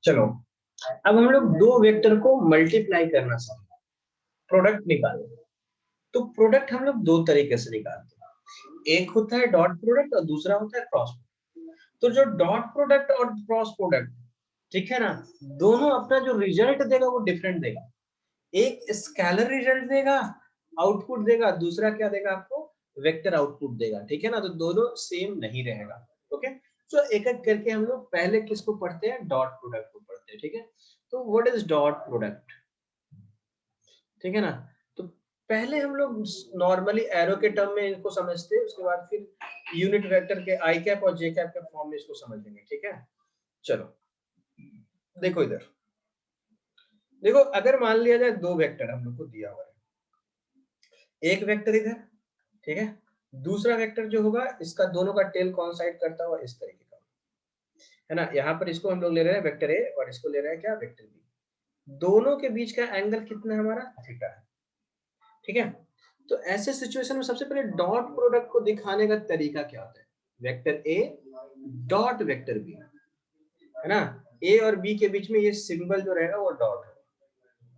चलो, अब हम लोग दो वेक्टर को मल्टीप्लाई करना सीखेंगे, प्रोडक्ट निकालना। तो प्रोडक्ट हम लोग दो तरीके से निकालते हैं, एक होता है डॉट प्रोडक्ट और दूसरा होता है क्रॉस प्रोडक्ट। तो जो डॉट प्रोडक्ट और क्रॉस प्रोडक्ट, ठीक है ना, दोनों अपना जो रिजल्ट देगा वो डिफरेंट देगा। एक स्केलर रिजल्ट देगा, आउटपुट देगा, दूसरा क्या देगा आपको, वेक्टर आउटपुट देगा। ठीक है ना, तो दोनों सेम नहीं रहेगा। ओके, तो एक एक करके हम लोग पहले किसको पढ़ते हैं, डॉट प्रोडक्ट को पढ़ते हैं। ठीक है, तो व्हाट इज डॉट प्रोडक्ट, ठीक है ना। तो पहले हम लोग नॉर्मली एरो के टर्म में इनको समझते हैं, उसके बाद फिर यूनिट वेक्टर के आई कैप और जे कैप के फॉर्म में इसको समझेंगे। ठीक है, चलो देखो इधर, देखो अगर मान लिया जाए दो वेक्टर हम लोग को दिया हुआ है, एक वेक्टर इधर, ठीक है, दूसरा वेक्टर जो होगा इसका दोनों का टेल कॉन्साइड करता हुआ इस तरीके का, है ना। यहाँ पर इसको हम लोग ले रहे हैं वेक्टर ए और इसको ले रहे हैं क्या, वेक्टर बी। दोनों के बीच का एंगल कितना है हमारा, थीटा है। ठीक है, तो ऐसे सिचुएशन में सबसे पहले डॉट प्रोडक्ट को दिखाने का तरीका क्या होता है, vector A dot vector B, है ना। ए और बी के बीच में ये सिंबल जो रहेगा वो डॉट है।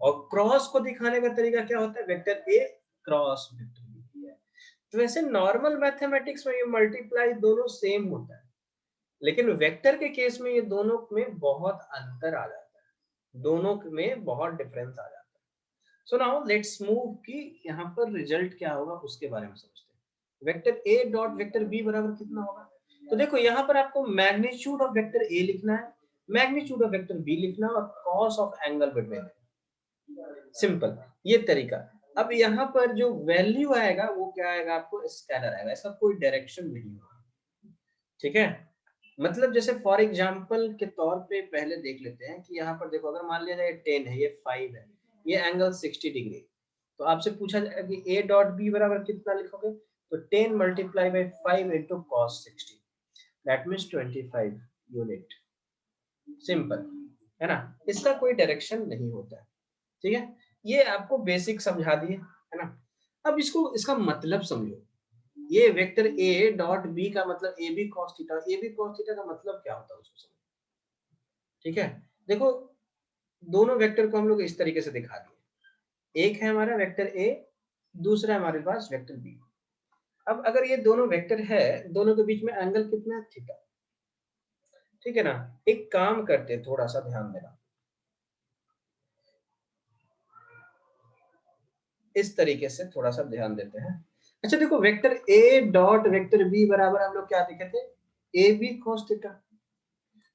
और क्रॉस को दिखाने का तरीका क्या होता है, vector A cross vector B. तो वैसे नॉर्मल मैथमेटिक्स में ये मल्टीप्लाई दोनों सेम होता है, लेकिन वेक्टर के केस में ये दोनों में बहुत अंतर आ जाता है, दोनों में बहुत डिफरेंस आ जाता है। सो नाउ लेट्स मूव कि यहाँ पर रिजल्ट क्या होगा उसके बारे में समझते हैं। Vector A dot vector B बराबर कितना होगा, तो देखो यहाँ पर आपको मैग्नीट्यूड ऑफ वेक्टर ए लिखना है, मैग्नीट्यूड ऑफ वेक्टर बी लिखना है और cos of angle between, simple ये तरीका। अब यहाँ पर जो वैल्यू आएगा वो क्या आएगा, आपको स्केलर आएगा, इसका कोई डायरेक्शन नहीं होगा। ठीक है, मतलब जैसे फॉर एग्जांपल के तौर पे पहले देख लेते हैं कि यहाँ पर देखो, अगर मान लिया जाए 10 है, ये 5 है, ये एंगल 60 डिग्री, तो आपसे पूछा जाएगा कि ए डॉट बी बराबर कितना लिखोगे, तो 10 multiply by 5 into cos 60, that means 25 unit. Simple है ना, इसका कोई डायरेक्शन नहीं होता है। ठीक है, ये आपको बेसिक समझा दिए, है ना। अब इसको, इसका मतलब समझो, ये वेक्टर ए डॉट बी का मतलब A B cos theta, A B cos theta का मतलब क्या होता है उसको समझो। ठीक है, देखो दोनों वेक्टर को हम लोग इस तरीके से दिखा दिए, एक है हमारा वेक्टर ए, दूसरा है हमारे पास वेक्टर बी। अब अगर ये दोनों वेक्टर है, दोनों के बीच में एंगल कितना है, थीटा। ठीक है ना, एक काम करते हैं, थोड़ा सा ध्यान देना, इस तरीके से थोड़ा सा ध्यान देते हैं। अच्छा देखो, vector A dot vector B बराबर हम लोग क्या लिखे थे, A B cos theta.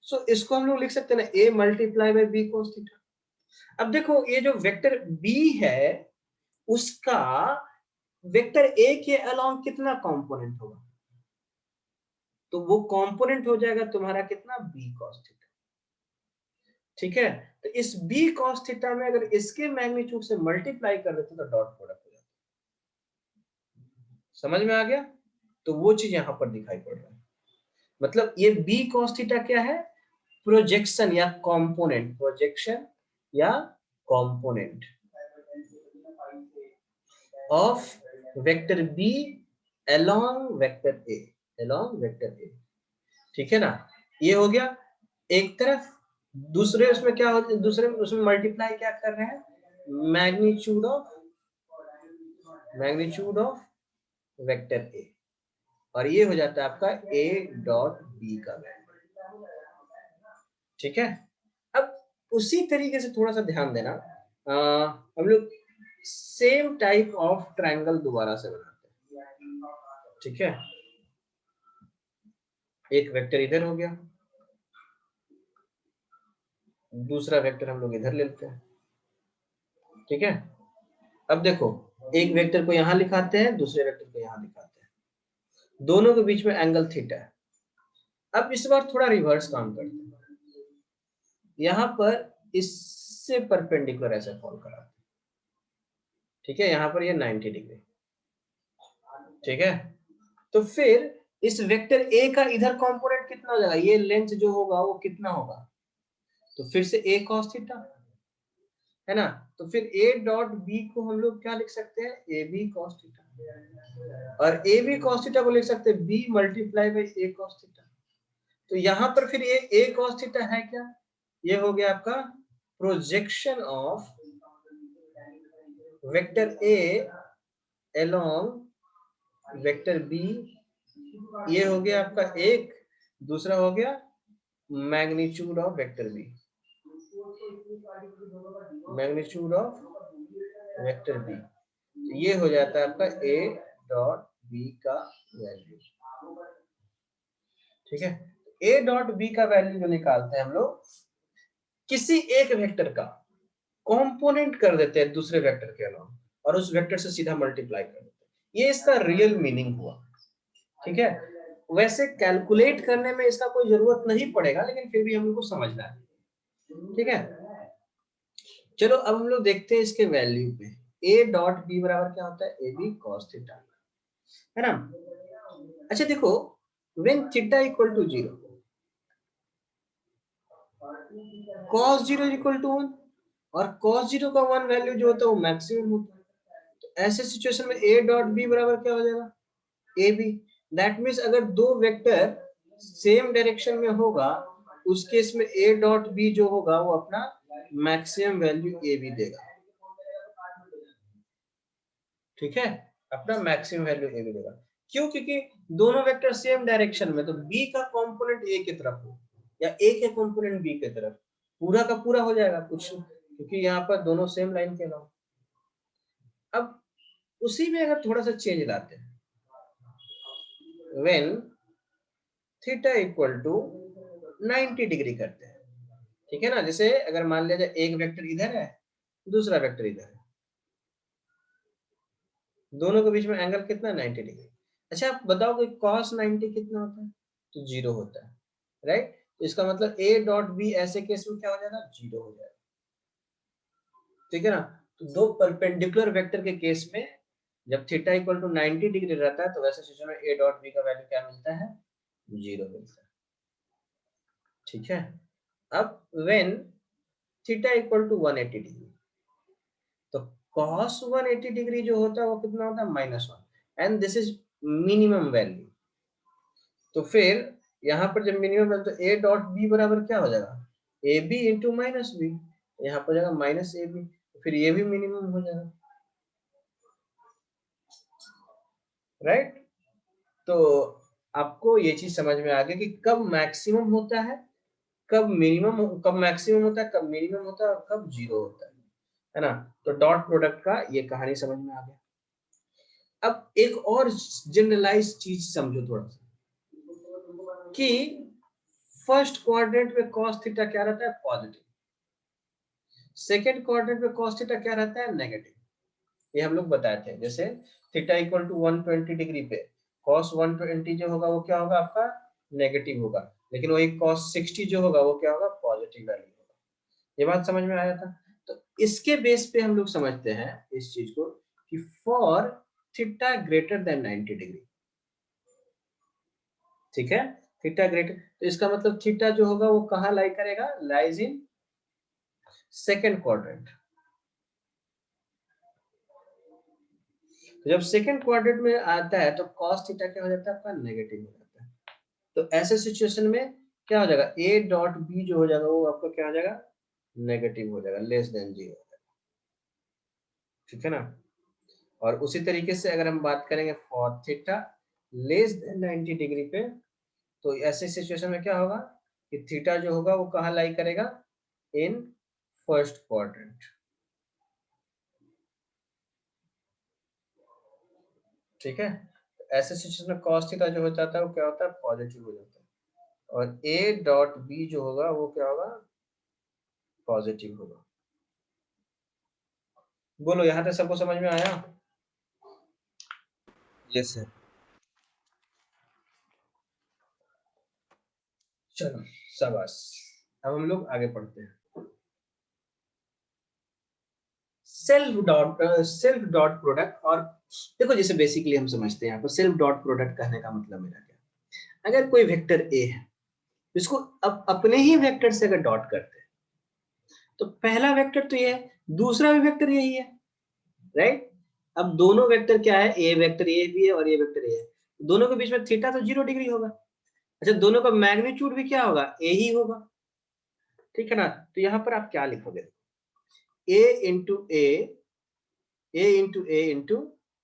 So इसको हम लोग लिख सकते हैं ना, A multiply by B cos theta. अब देखो ये जो वेक्टर बी है उसका वेक्टर ए के अलोंग कितना कंपोनेंट होगा, तो वो कंपोनेंट हो जाएगा तुम्हारा कितना, बी कॉस थीटा। ठीक है, तो इस बी कॉस थीटा में अगर इसके मैग्नीट्यूड से मल्टीप्लाई कर देते तो डॉट प्रोडक्ट हो जाता। समझ में आ गया, तो वो चीज यहां पर दिखाई पड़ रहा है। मतलब ये बी कॉस थीटा क्या है, प्रोजेक्शन या कंपोनेंट, प्रोजेक्शन या component of vector B along vector A, along vector A. ठीक है ना, ये हो गया एक तरफ। दूसरे उसमें क्या होता है, दूसरे उसमें मल्टीप्लाई क्या कर रहे हैं, मैग्नीट्यूड ऑफ वेक्टर ए, और ये हो जाता है आपका ए डॉट बी का वैल्यू। ठीक है, अब उसी तरीके से थोड़ा सा ध्यान देना, हम लोग सेम टाइप ऑफ ट्रायंगल दोबारा से बनाते हैं। ठीक है, एक वेक्टर इधर हो गया, दूसरा वेक्टर हम लोग इधर लेते हैं। ठीक है, अब देखो एक वेक्टर को यहां लिखाते हैं, दूसरे वेक्टर को यहां लिखाते हैं, दोनों के बीच में एंगल थीटा है। अब इस बार थोड़ा रिवर्स काम करते हैं, यहां पर इससे परपेंडिकुलर ऐसे फॉल कराते हैं। ठीक है, यहां पर ये 90 डिग्री। ठीक है, तो फिर इस वेक्टर ए का इधर कंपोनेंट कितना हो जाएगा, ये लेंथ जो होगा वो कितना होगा, तो फिर से ए कॉस थीटा, है ना। तो फिर ए डॉट बी को हम लोग क्या लिख सकते हैं, ए बी कॉस थीटा, और ए बी कॉस थीटा को लिख सकते हैं B multiply by A cos theta. तो यहां पर फिर ये a cos थीटा है क्या, ये हो गया आपका projection of vector a along vector b, ये हो गया आपका एक, दूसरा हो गया magnitude of vector b, magnitude of vector b, तो ये हो जाता है आपका a डॉट b का वैल्यू। ठीक है, a डॉट b का वैल्यू जो निकालते हैं हम लोग, किसी एक वेक्टर का कंपोनेंट कर देते हैं दूसरे वेक्टर के अलावा और उस वेक्टर से सीधा मल्टीप्लाई कर देते हैं, ये इसका रियल मीनिंग हुआ। ठीक है, वैसे कैलकुलेट करने में इसका कोई जरूरत नहीं पड़ेगा, लेकिन फिर भी हम लोग को समझना है। ठीक है, चलो अब हम लोग देखते हैं इसके वैल्यू पे। a डॉट b बराबर क्या होता है, ए बी कॉस थीटा, है ना। अच्छा देखो, when theta equal to 0, cos 0 equal to 1, और cos 0 का 1 वैल्यू जो होता है वो मैक्सिमम होता है। तो ऐसे सिचुएशन में a डॉट b बराबर क्या हो जाएगा, ए बी। दैट मीन्स अगर दो वेक्टर सेम डायरेक्शन में होगा, उस केस में a डॉट b जो होगा वो अपना मैक्सिमम वैल्यू ए बी देगा। ठीक है, अपना मैक्सिमम वैल्यू ए बी देगा। क्यों, क्योंकि दोनों वेक्टर सेम डायरेक्शन में, तो b का कंपोनेंट a की तरफ हो या a के कंपोनेंट b की तरफ, पूरा का पूरा हो जाएगा कुछ, क्योंकि यहाँ पर दोनों सेम लाइन के अलावा। अब उसी में अगर थोड़ा सा चेंज लाते हैं, when theta equal to 90 degree करते हैं। ठीक है ना, जैसे अगर मान लिया जाए एक वेक्टर इधर है, दूसरा वेक्टर इधर है, दोनों के बीच में एंगल कितना, 90 डिग्री। अच्छा आप बताओ कि cos 90 कितना होता है, तो 0 होता है, राइट। तो इसका मतलब a डॉट बी ऐसे केस में क्या हो जाएगा, 0 हो जाएगा। ठीक है ना, तो दो परपेंडिकुलर वेक्टर के केस में जब थीटा इक्वल टू 90 डिग्री रहता है, तो वैसे सिचुएशन में a डॉट बी का वैल्यू क्या मिलता है, 0 मिलता है। ठीक है, अब when theta equal to 180 degree, तो cos 180 डिग्री जो होता है वो कितना होता है, -1, and this is minimum value. तो फिर यहाँ पर जब मिनिमम वैल्यू, तो a डॉट b बराबर क्या हो जाएगा, A B into minus B, यहाँ पर जाएगा माइनस ए बी, फिर ये भी मिनिमम हो जाएगा, राइट। तो आपको ये चीज समझ में आ गया कि कब मैक्सिमम होता है, कब मिनिमम, कब मैक्सिमम होता है, कब मिनिमम होता है, और कब 0 होता है ना। तो डॉट प्रोडक्ट का ये कहानी समझ में आ गया। अब एक और जनरलाइज चीज समझो थोड़ा सा, कि फर्स्ट क्वाड्रेंट में cos थीटा क्या रहता है, पॉजिटिव, सेकेंड क्वाड्रेंट में cos थीटा क्या रहता है, नेगेटिव। ये हम लोग बताए थे, जैसे थीटा इक्वल टू 120 डिग्री पे cos 120 जो होगा वो क्या होगा, आपका नेगेटिव होगा, लेकिन वही cos 60 जो होगा वो क्या होगा, पॉजिटिव वैल्यू होगा। ये बात समझ में आया था। तो इसके बेस पे हम लोग समझते हैं इस चीज को, कि for theta greater than 90 degree, ठीक है, थीटा ग्रेटर, तो इसका मतलब थीटा जो होगा वो कहाँ लाई करेगा, लाइज इन सेकेंड क्वाड्रेंट। तो जब सेकेंड क्वाड्रेंट में आता है तो cos थीटा क्या हो जाता है, आपका नेगेटिव हो जाता है। तो ऐसे सिचुएशन में क्या हो जाएगा, a डॉट बी जो हो जाएगा वो आपका क्या हो जाएगा, नेगेटिव हो जाएगा, लेस देन 0। ठीक है ना। और उसी तरीके से अगर हम बात करेंगे for theta less than 90 degree पे, तो ऐसे सिचुएशन में क्या होगा कि थीटा जो होगा वो कहाँ लाई करेगा, इन फर्स्ट क्वाड्रेंट। ठीक है, ऐसे सिचुएशन में cos थीटा जो हो जाता है वो क्या होता है, पॉजिटिव हो जाता है, और a डॉट बी जो होगा वो क्या होगा, पॉजिटिव होगा। बोलो यहाँ तक सबको समझ में आया। Yes sir. चलो शाबाश, अब हम लोग आगे पढ़ते हैं। सेल्फ डॉट प्रोडक्ट, और देखो जैसे बेसिकली हम समझते हैं यहाँ पर सेल्फ डॉट प्रोडक्ट कहने का मतलब मेरा क्या, अगर कोई वेक्टर ए है, इसको अब अपने ही वेक्टर से अगर डॉट करते हैं, तो पहला वेक्टर तो ये है, दूसरा भी वेक्टर यही है, राइट। अब दोनों वेक्टर क्या है, ए वेक्टर ए भी है और ए वेक्टर ए है, दोनों के बीच में थीटा तो 0 डिग्री होगा, अच्छा, दोनों का मैग्नीट्यूड भी क्या होगा, ए ही होगा, ठीक है ना। तो यहाँ पर आप क्या लिखोगे, A into A into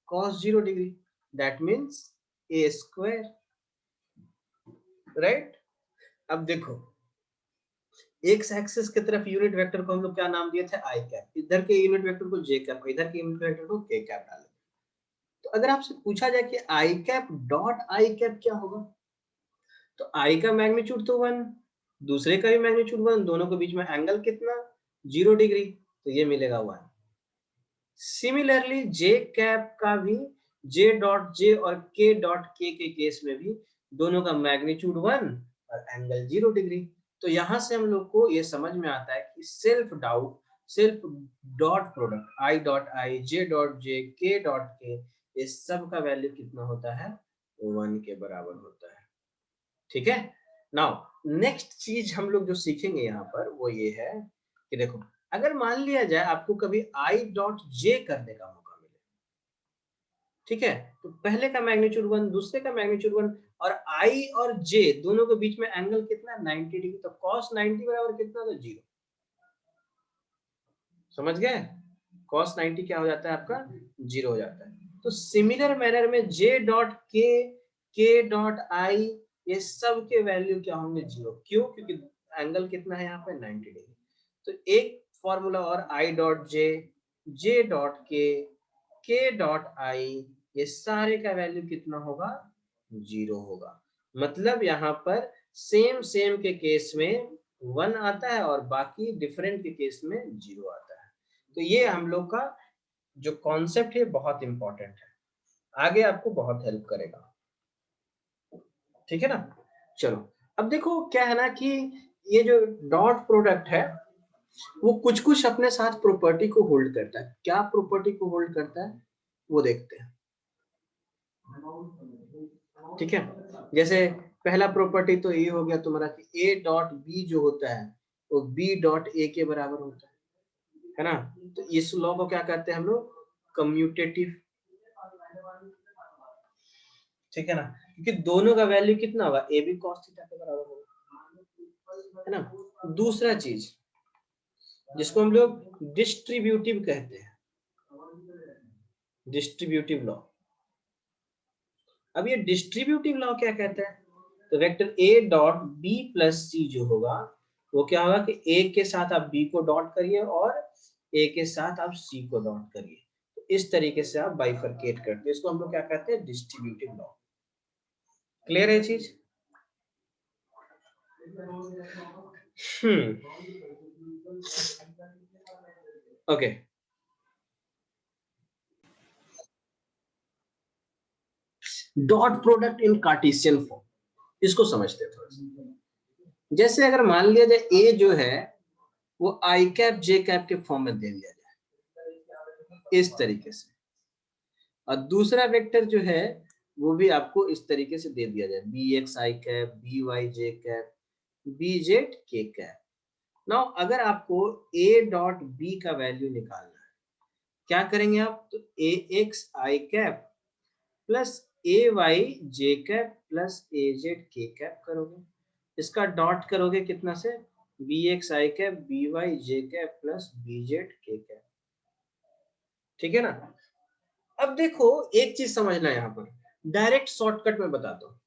cos 0 degree, that means A square, right. अब देखो, एक्स एक्सिस की तरफ यूनिट वेक्टर को हम लोग क्या नाम दिए थे, आई कैप, इधर के यूनिट वेक्टर को जे कैप, इधर के यूनिट वेक्टर को के कैप डालेंगे। तो अगर आपसे पूछा जाए कि आई कैप डॉट आई कैप क्या होगा, तो आई का मैग्नीट्यूड तो 1, दूसरे का भी मैग्नीट्यूड 1, दोनों के बीच में एंगल कितना, 0 डिग्री, तो ये मिलेगा 1। सिमिलरली जे कैप का भी, जे डॉट जे और के डॉट के केस में भी दोनों का मैग्नीट्यूड 1 और एंगल 0 डिग्री। तो यहां से हम लोग को ये समझ में आता है कि self dot product I dot I, J dot J, के डॉट के, इस सब का वैल्यू कितना होता है, 1 के बराबर होता है, ठीक है। नाउ नेक्स्ट चीज हम लोग जो सीखेंगे यहाँ पर वो ये है कि देखो, अगर मान लिया जाए आपको कभी आई डॉट जे करने का मौका मिले, ठीक है, तो पहले का मैग्नीट्यूड 1, दूसरे का मैग्नीट्यूड 1, और आई और जे दोनों के बीच में एंगल कितना, 90 डिग्री, तो cos 90 बराबर कितना, तो 0। समझ गए, cos 90 क्या हो जाता है आपका, 0 हो जाता है। तो सिमिलर मैनर में जे डॉट के डॉट आई, ये सब के वैल्यू क्या होंगे, 0, क्यों, क्योंकि एंगल कितना है यहाँ पे, 90 डिग्री। तो एक फॉर्मूला और, I dot J, J dot के डॉट आई, ये सारे का वैल्यू कितना होगा, 0 होगा। मतलब यहाँ पर सेम सेम के केस में 1 आता है और बाकी डिफरेंट के केस में 0 आता है। तो ये हम लोग का जो कॉन्सेप्ट है बहुत इंपॉर्टेंट है, आगे आपको बहुत हेल्प करेगा, ठीक है ना। चलो, अब देखो क्या है ना कि ये जो डॉट प्रोडक्ट है वो कुछ कुछ अपने साथ प्रॉपर्टी को होल्ड करता है। क्या प्रॉपर्टी को होल्ड करता है वो देखते हैं, ठीक है। जैसे पहला प्रॉपर्टी तो ये हो गया तुम्हारा कि ए डॉट बी जो होता है वो बी डॉट ए के बराबर होता है ना। तो इस लॉ को क्या कहते हैं हम लोग, कम्यूटेटिव, ठीक है ना, क्योंकि दोनों का वैल्यू कितना होगा, ए बी cos थीटा के बराबर होगा, है ना। दूसरा चीज जिसको हम लोग डिस्ट्रीब्यूटिव कहते हैं, डिस्ट्रीब्यूटिव लॉ। अब ये डिस्ट्रीब्यूटिव लॉ क्या कहता है, तो vector A dot B plus C जो होगा वो क्या होगा कि ए के साथ आप बी को डॉट करिए और ए के साथ आप सी को डॉट करिए, तो इस तरीके से आप बाइफरकेट करते हैं। इसको हम लोग क्या कहते हैं, डिस्ट्रीब्यूटिव लॉ। क्लियर है चीज, okay. Dot product in Cartesian form, इसको समझते हैं थोड़ा सा। जैसे अगर मान लिया जाए ए जो है वो आई कैप जे कैप के फॉर्म में दे दिया जाए इस तरीके से, और दूसरा वेक्टर जो है वो भी आपको इस तरीके से दे दिया जाए, B X I cap, B Y J cap, B Z K cap. Now अगर आपको ए डॉट बी का वैल्यू निकालना है, क्या करेंगे आप, तो ए X I cap plus A Y J cap plus A Z K cap करोगे, इसका डॉट करोगे कितना से, B X I cap B Y J cap plus B Z K cap, ठीक है ना। अब देखो एक चीज समझना यहाँ पर, डायरेक्ट शॉर्टकट में बताता हूँ,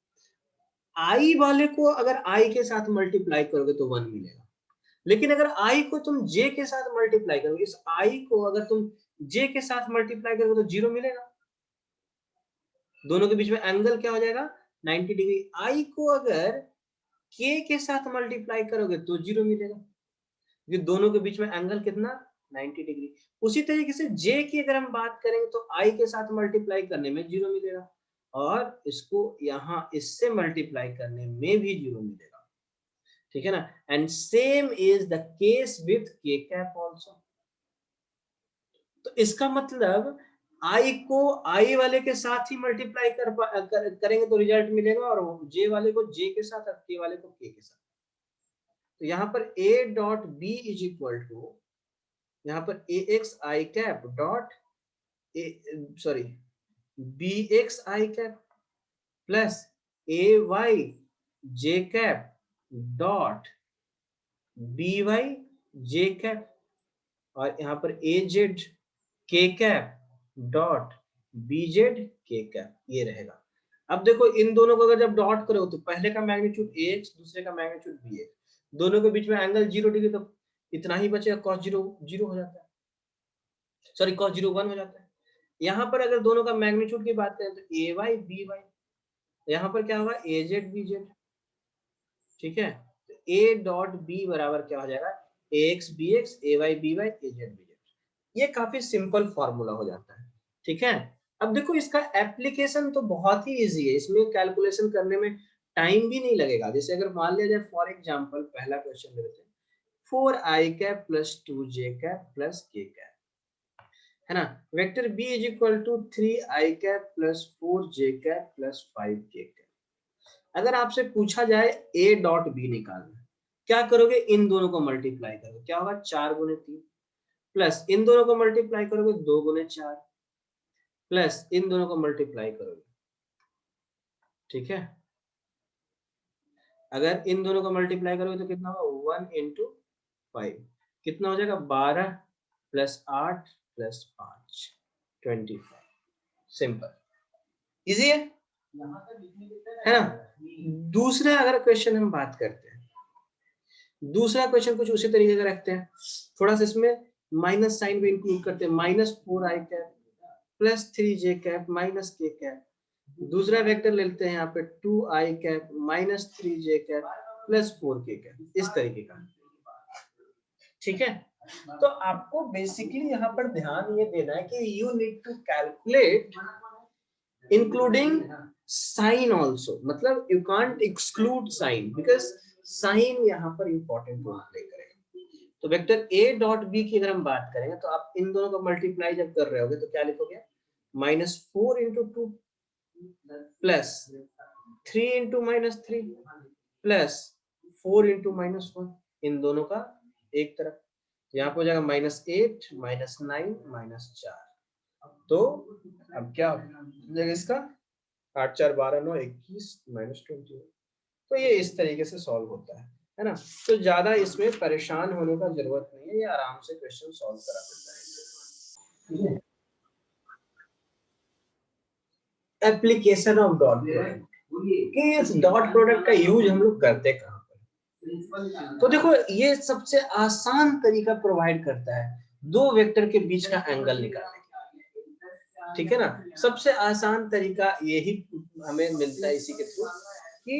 आई वाले को अगर आई के साथ मल्टीप्लाई करोगे तो 1 मिलेगा, लेकिन अगर आई को तुम जे के साथ मल्टीप्लाई करोगे, इस आई को अगर तुम जे के साथ मल्टीप्लाई करोगे तो 0 मिलेगा, दोनों के बीच में एंगल क्या हो जाएगा, 90 डिग्री। आई को अगर के साथ मल्टीप्लाई करोगे तो 0 मिलेगा, क्योंकि दोनों के बीच में एंगल कितना, 90 डिग्री। उसी तरीके से जे की अगर हम बात करेंगे तो आई के साथ मल्टीप्लाई करने में 0 मिलेगा, और इसको यहाँ इससे मल्टीप्लाई करने में भी 0 मिलेगा, ठीक है ना। And same is the case with के कैप ऑल्सो। तो इसका मतलब आई को आई वाले के साथ ही मल्टीप्लाई करेंगे तो रिजल्ट मिलेगा, और जे वाले को जे के साथ और के वाले को के साथ। तो यहाँ पर a dot B is equal to, यहाँ पर A X I cap dot B X I cap plus A Y J cap dot B Y J cap, और यहाँ पर A Z K cap dot B Z K cap, ये रहेगा। अब देखो इन दोनों को अगर जब डॉट करो तो पहले का मैग्नीट्यूड ए एक्स, दूसरे का मैग्नीट्यूड बी एक्स, दोनों के बीच में एंगल 0 डिग्री, तो इतना ही बचेगा, cos 0 0 हो जाता है, सॉरी cos 0 1 हो जाता है। यहाँ पर अगर दोनों का मैग्नीट्यूड की बात करें तो ए वाई बी वाई, यहाँ पर क्या होगा ए जेड बी जेड, ठीक है। तो ए डॉट बी बराबर क्या हो जाएगा, ए एक्स बी एक्स, ए वाई बी वाई, ए जेड बी जेड। ये काफी सिंपल फॉर्मूला हो जाता है, ठीक है। अब देखो इसका एप्लीकेशन तो बहुत ही इजी है, इसमें कैलकुलेशन करने में टाइम भी नहीं लगेगा। जैसे अगर मान लिया जाए फॉर एग्जांपल पहला क्वेश्चन ले लेते हैं, 4i cap plus 2j cap plus k cap, है ना। Vector b is equal to 3i cap plus 4j cap plus 5k cap. अगर आपसे पूछा जाए a डॉट b निकालना, क्या करोगे, इन दोनों को मल्टीप्लाई करोगे, क्या होगा 4 गुने 3, प्लस इन दोनों को मल्टीप्लाई करोगे 2 गुने 4, प्लस इन दोनों को मल्टीप्लाई करोगे, ठीक है। अगर इन दोनों को मल्टीप्लाई करोगे तो कितना होगा 1 इंटू 5, कितना हो जाएगा 12 प्लस 8 प्लस 5 25। सिंपल, इजी है ना। दूसरा अगर क्वेश्चन हम बात करते हैं, दूसरा क्वेश्चन कुछ उसी तरीके का रखते हैं, थोड़ा सा इसमें माइनस साइन भी इंक्लूड करते हैं, -4i cap plus 3j cap minus k cap. दूसरा वेक्टर ले लेते हैं यहाँ पे 2i cap minus 3j cap plus 4k cap, इस तरीके का, ठीक है। तो आपको बेसिकली यहाँ पर ध्यान ये देना है कि you need to calculate including sine also, मतलब you can't exclude sine, because sine यहाँ पर इंपॉर्टेंट रोल प्ले करेगा। तो वेक्टर a डॉट b की अगर हम बात करेंगे तो आप इन दोनों का मल्टीप्लाई जब कर रहे होगे तो क्या लिखोगे, -4 into 2 plus 3 into -3 plus 4 into -1, इन दोनों का एक तरफ, यहाँ पे हो जाएगा -8 -9 -4। तो अब क्या हो जाएगा इसका, 8 4 12 9 21 -20। तो ये इस तरीके से सॉल्व होता है ना। तो ज्यादा इसमें परेशान होने का जरूरत नहीं है, ये आराम से क्वेश्चन सॉल्व करा देता है। एप्लीकेशन ऑफ डॉट प्रोडक्ट, कि इस डॉट प्रोडक्ट का यूज हम लोग करते कहाँ पर, तो देखो ये सबसे आसान तरीका प्रोवाइड करता है दो वेक्टर के बीच का एंगल निकालने का, ठीक है ना। सबसे आसान तरीका यही हमें मिलता है इसी के थ्रू, कि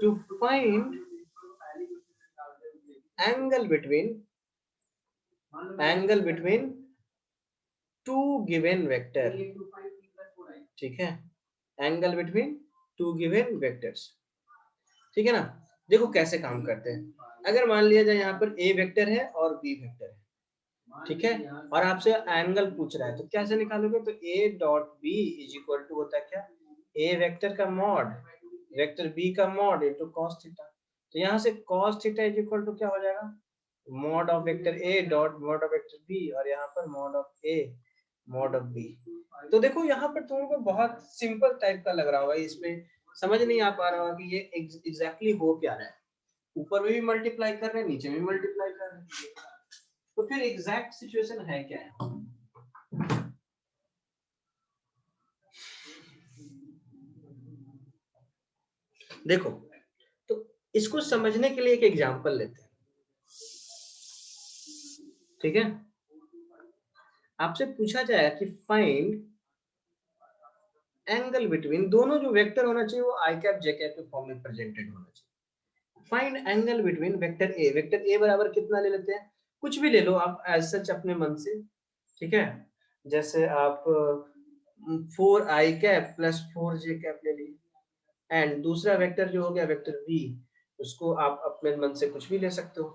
to find angle between two given vector, ठीक है, angle between two given vectors, ठीक है ना। देखो कैसे काम करते हैं, अगर मान लिया जाए यहाँ पर a वेक्टर है और b वेक्टर है, ठीक है, और आपसे एंगल पूछ रहा है तो कैसे निकालोगे, तो a dot b is equal to होता है क्या, a वेक्टर का मॉड वेक्टर b का मॉड इनटू cos थीटा। तो यहाँ से cos theta is equal to क्या हो जाएगा, mod of vector a dot mod of vector b, और यहाँ पर mod of a mod of b। तो देखो यहाँ पर तुमको बहुत सिंपल टाइप का लग रहा होगा, इसमें समझ नहीं आ पा रहा होगा कि ये एग्जैक्टली हो क्या रहा है, ऊपर में भी मल्टीप्लाई कर रहे हैं नीचे में भी मल्टीप्लाई कर रहे हैं, तो फिर एग्जैक्ट सिचुएशन है क्या है। देखो तो इसको समझने के लिए एक एग्जांपल लेते हैं, ठीक है। आपसे पूछा जाए कि फाइंड एंगल बिटवीन, दोनों जो वेक्टर होना चाहिए वो आई कैप जे कैप के फॉर्म में प्रेजेंटेड होना चाहिए। Find angle between vector A बराबर कितना ले लेते हैं, कुछ भी ले लो आप एज सच अपने मन से, ठीक है। जैसे आप 4i cap plus 4j cap ले लीजिए, एंड दूसरा वेक्टर जो हो गया वेक्टर v, उसको आप अपने मन से कुछ भी ले सकते हो,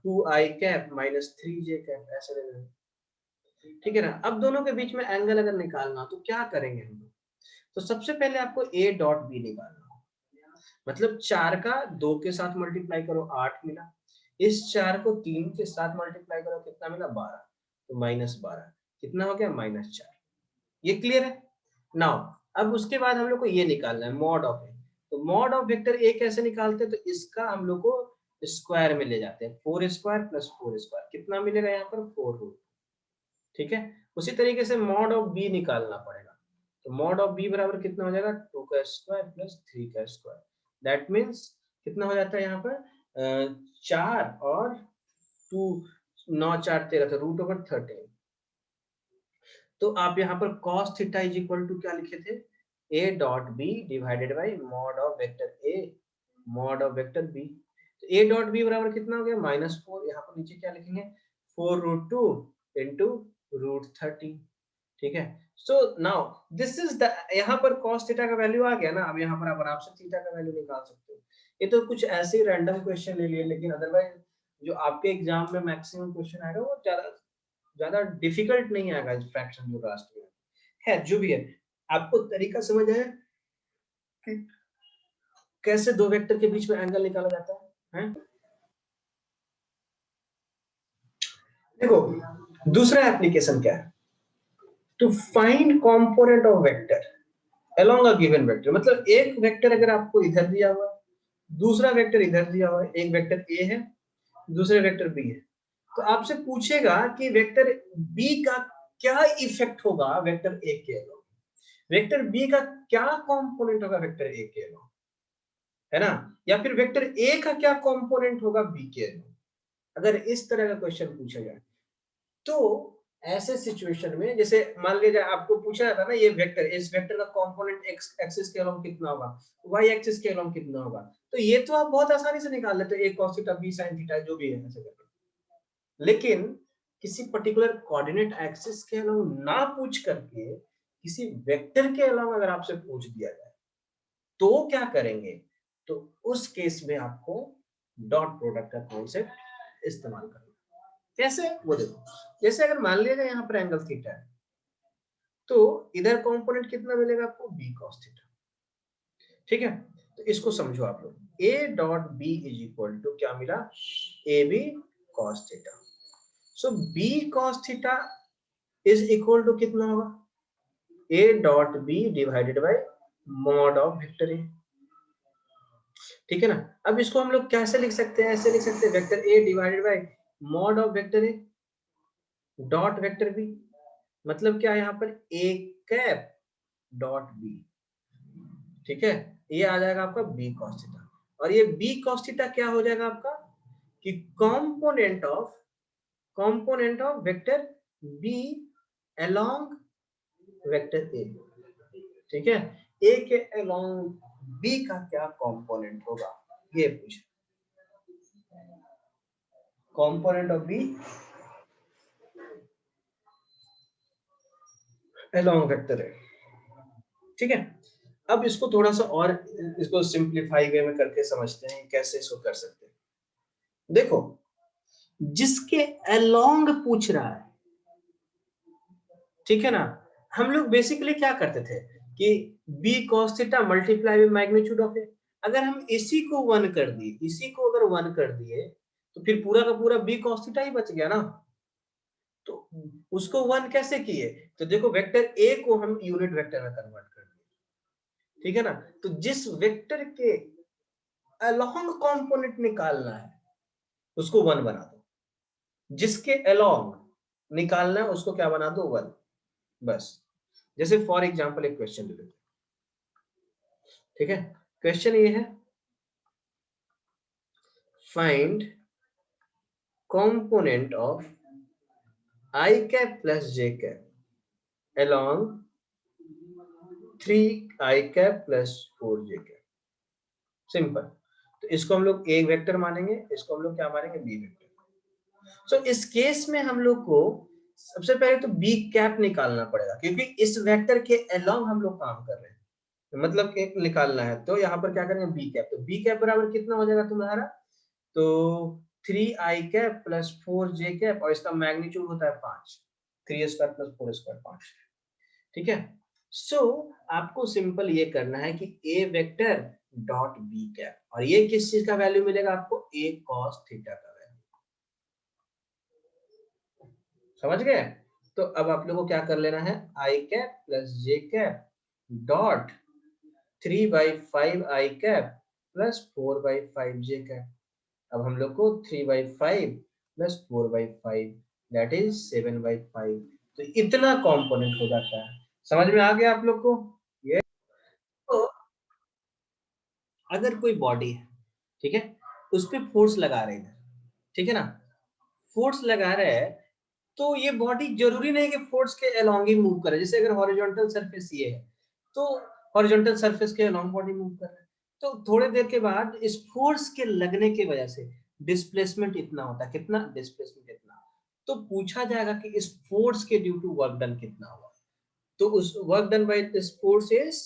2i cap minus 3j cap, ऐसे ले लेंगे, ठीक है ना। अब दोनों के बीच में एंगल अगर निकालना तो क्या करेंगे हम लोग, तो सबसे पहले आपको a डॉट b निकालना, मतलब 4 का 2 के साथ मल्टीप्लाई करो 8 मिला, इस 4 को 3 के साथ मल्टीप्लाई करो कितना मिला 12, तो -12 कितना हो गया -4। ये क्लियर है। नाउ अब उसके बाद हम लोग को ये निकालना है मॉड ऑफ ए, तो मॉड ऑफ वेक्टर ए कैसे निकालते हैं, तो इसका हम लोग को स्क्वायर में ले जाते हैं, 4 स्क्वायर प्लस 4 स्क्वायर कितना मिलेगा यहाँ पर 4 रूट, ठीक है। उसी तरीके से मॉड ऑफ बी निकालना पड़ेगा, तो मॉड ऑफ बी बराबर कितना हो जाएगा 2 का स्क्वायर प्लस 3 का स्क्वायर, दैट मीन्स कितना हो जाता है यहाँ पर 4 और 2 9 4 13 तो रूट ओवर 13। तो आप यहाँ पर cos theta is equal to क्या लिखे थे, a dot B divided by mod of vector a mod of vector b। तो a डॉट b बराबर कितना हो गया -4, यहाँ पर नीचे क्या लिखेंगे 4 रूट 2 इंटू रूट 13, ठीक है। So now this is the, यहाँ पर cos थीटा का वैल्यू आ गया ना, अब यहाँ पर आप आराम से थीटा का वैल्यू निकाल सकते हो। ये तो कुछ ऐसे ही रैंडम क्वेश्चन ले लिए, लेकिन अदरवाइज जो आपके एग्जाम में मैक्सिमम क्वेश्चन आएगा वो ज्यादा ज्यादा डिफिकल्ट नहीं आएगा, फ्रैक्शन जो लास्ट में है जो भी है। आपको तरीका समझ आया कि कैसे दो वेक्टर के बीच में एंगल निकाला जाता है, हैं? देखो दूसरा एप्लीकेशन क्या है, to find component of vector along a given vector, मतलब एक वेक्टर अगर आपको इधर दिया हुआ है, दूसरा वेक्टर इधर दिया हुआ है, एक वेक्टर ए है दूसरे वेक्टर बी है, तो आपसे पूछेगा कि वेक्टर बी का क्या इफेक्ट होगा वेक्टर ए के अलावा, वेक्टर बी का क्या कंपोनेंट होगा वेक्टर ए के अलावा, है ना, या फिर वेक्टर ए का क्या कंपोनेंट होगा बी के अलावा। अगर इस तरह का क्वेश्चन पूछा जाए तो ऐसे सिचुएशन में, जैसे मान लीजिए आपको पूछा जाता ना ये वेक्टर, इस वेक्टर का कंपोनेंट एक्स एक्सिस के अलोंग कितना होगा, वाई एक्सिस के अलोंग कितना होगा, तो ये तो आप बहुत आसानी से निकाल लेते हो, a cos theta b sin theta जो भी है ऐसे करके। लेकिन किसी पर्टिकुलर कोऑर्डिनेट एक्सिस के अलोंग ना पूछ करके किसी वेक्टर के अलावा अगर आपसे पूछ दिया जाए तो क्या करेंगे, तो उस केस में आपको डॉट प्रोडक्ट का कॉन्सेप्ट इस्तेमाल करना। कैसे वो देखो, जैसे अगर मान लिया जाए यहाँ पर एंगल थीटा है, तो इधर कंपोनेंट कितना मिलेगा आपको b cos थीटा, ठीक है। तो इसको समझो आप लोग, a dot b is equal to क्या मिला ab cos theta, so b cos theta is equal to कितना होगा a dot b divided by mod of vector a, ठीक है ना। अब इसको हम लोग कैसे लिख सकते हैं, ऐसे लिख सकते हैं vector a divided by mod of vector a dot vector b, मतलब क्या यहाँ पर a कैप डॉट b, ठीक है, ये आ जाएगा आपका b cos थीटा, और ये b cos थीटा क्या हो जाएगा आपका कि component of vector b along vector a, ठीक है। a के अलोंग b का क्या कंपोनेंट होगा ये पूछ, component of b along vector a, ठीक है। अब इसको थोड़ा सा और इसको सिंपलीफाई वे में करके समझते हैं कैसे इसको कर सकते हैं। देखो जिसके अलोंग पूछ रहा है, ठीक है ना, हम लोग बेसिकली क्या करते थे कि b cos theta multiply by magnitude of a, अगर हम इसी को 1 कर दिए, इसी को अगर 1 कर दिए तो फिर पूरा का पूरा b cos थीटा ही बच गया ना, तो उसको 1 कैसे किए, तो देखो वेक्टर a को हम यूनिट वेक्टर में कन्वर्ट कर दिए, ठीक है ना। तो जिस वेक्टर के अलोंग कंपोनेंट निकालना है उसको 1 बना दो, जिसके अलोंग निकालना है उसको क्या बना दो 1, बस। जैसे फॉर एग्जांपल एक क्वेश्चन ले लेते, ठीक है। क्वेश्चन ये है find component of i cap plus j cap along 3i cap plus 4j cap, simple. तो इसको हम लोग एक वेक्टर मानेंगे, इसको हम लोग क्या मानेंगे बी वेक्टर। सो इस केस में हम लोग को सबसे पहले तो बी कैप निकालना पड़ेगा, क्योंकि इस वेक्टर के अलोंग हम लोग काम कर रहे हैं, मतलब एक निकालना है, तो यहाँ पर क्या करेंगे बी कैप, तो बी कैप बराबर कितना हो जाएगा तुम्हारा, तो 3i cap plus 4j cap, और इसका मैग्नीट्यूड होता है 5, 3 स्क्वायर प्लस 4 स्क्वायर 5, ठीक है। सो आपको सिंपल ये करना है कि a vector dot B cap, और ये किस चीज का वैल्यू मिलेगा आपको a cos थीटा का वैल्यू, समझ गए। तो अब आप लोगों को क्या कर लेना है i cap plus j cap dot 3/5 i cap plus 4/5 j cap. अब हम लोग को 3/5 प्लस 4/5 दैट इज 7/5। तो इतना कंपोनेंट हो जाता है। समझ में आ गया आप लोग को ये? तो अगर कोई बॉडी है, ठीक है, उस पे फोर्स लगा रहे हैं, ठीक है ना, फोर्स लगा रहे हैं, तो ये बॉडी जरूरी नहीं कि फोर्स के अलोंग ही मूव करे। जैसे अगर हॉरिजॉन्टल सरफेस ये है, तो हॉरिजॉन्टल सरफेस के अलोंग बॉडी मूव कर रहा है, तो थोड़ी देर के बाद इस फोर्स के लगने की वजह से डिस्प्लेसमेंट इतना होता है। कितना डिस्प्लेसमेंट? इतना। तो पूछा जाएगा कि इस फोर्स के ड्यू टू वर्क डन कितना हुआ। तो उस work done by this force is,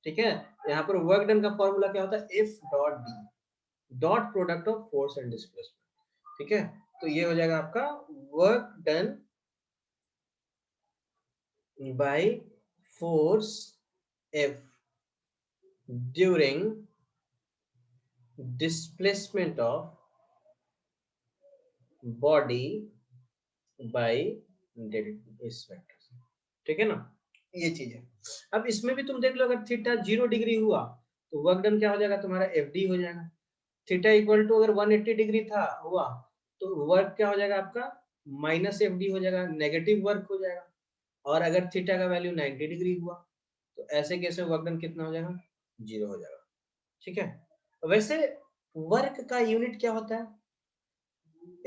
ठीक है, यहाँ पर वर्क डन का फॉर्मूला क्या होता है? F dot D, dot product of force and displacement. ठीक है, तो ये हो जाएगा आपका work done by force F during displacement of body by इस वेक्टर से। ठीक है ना, ये चीज है। अब इसमें भी तुम देख लो, अगर थीटा 0 डिग्री हुआ तो वर्क डन क्या हो जाएगा तुम्हारा? एफ डी हो जाएगा। थीटा इक्वल टू अगर 180 डिग्री था हुआ तो वर्क क्या हो जाएगा आपका? माइनस एफ डी हो जाएगा, नेगेटिव वर्क हो जाएगा। और अगर थीटा का वैल्यू 90 डिग्री हुआ तो ऐसे केस में वर्क डन कितना हो जाएगा? 0 हो जाएगा। ठीक है, वैसे वर्क का यूनिट क्या होता है?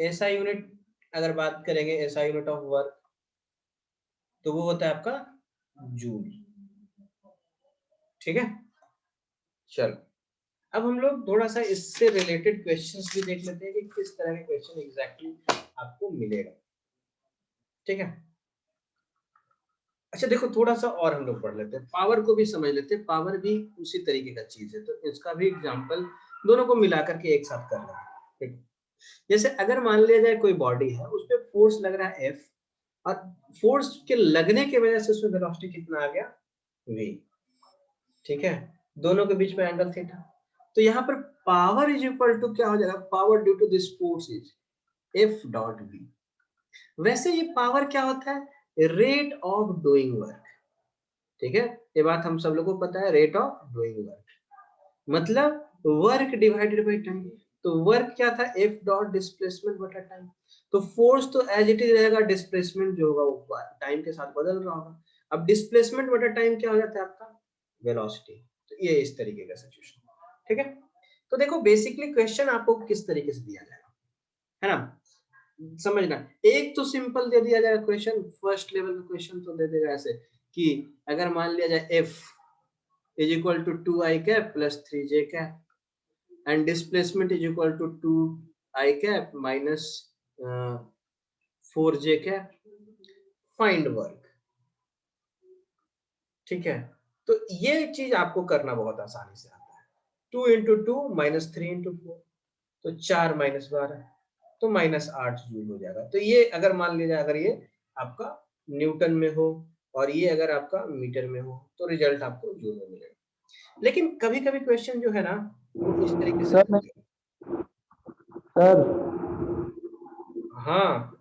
ऐसा यूनिट अगर बात करेंगे, ऐसा यूनिट ऑफ वर्क, तो वो होता है आपका जूल। ठीक है, चलो अब हम लोग थोड़ा सा इससे रिलेटेड क्वेश्चंस भी देख लेते हैं कि किस तरह के क्वेश्चन एग्जैक्टली आपको मिलेगा। ठीक है, अच्छा देखो थोड़ा सा और हम लोग पढ़ लेते हैं, पावर को भी समझ लेते हैं। पावर भी उसी तरीके का चीज है, तो इसका भी एग्जांपल दोनों को मिलाकर के एक साथ कर रहे हैं। ठीक, जैसे अगर मान लिया जाए कोई बॉडी है, उस पे फोर्स लग रहा है F, और फोर्स के लगने की वजह से उसमें वेलोसिटी कितना आ गया? V। ठीक है, दोनों के बीच में एंगल थीटा। तो यहाँ पर पावर इज इक्वल टू क्या हो जाएगा? Power due to this force is F dot V। वैसे ये पावर क्या होता है? Rate of doing work. ठीक है, ये बात हम सब लोगों को पता है, रेट ऑफ डूइंग वर्क मतलब वर्क डिवाइडेड बाय टाइम। तो वर्क क्या था? एफ डॉट डिस्प्लेसमेंट बटा टाइम। तो फोर्स तो एज इट इज रहेगा, डिस्प्लेसमेंट जो होगा वो टाइम के साथ बदल रहा होगा। अब डिस्प्लेसमेंट बटा टाइम क्या हो जाता है आपका? वेलोसिटी। तो ये इस तरीके का सिचुएशन। ठीक है, तो देखो बेसिकली क्वेश्चन आपको किस तरीके से दिया जाएगा, है ना, समझना। एक तो सिंपल दे दिया जाएगा क्वेश्चन, फर्स्ट लेवल का क्वेश्चन तो दे देगा ऐसे कि अगर मान लिया जाए F is equal to 2i cap plus 3j cap and displacement is equal to 2i cap minus 4j cap, find work। ठीक है, तो ये चीज आपको करना बहुत आसानी से आता है। 2 इंटू 2 माइनस 3 इंटू 4, तो 4 माइनस 12, तो माइनस 8 जूल हो जाएगा। तो ये अगर मान लिया जाए, अगर ये आपका न्यूटन में हो और ये अगर आपका मीटर में हो, तो रिजल्ट आपको जूल में मिलेगा। लेकिन कभी कभी क्वेश्चन जो है ना वो इस तरीके से सर पूछे। सर हाँ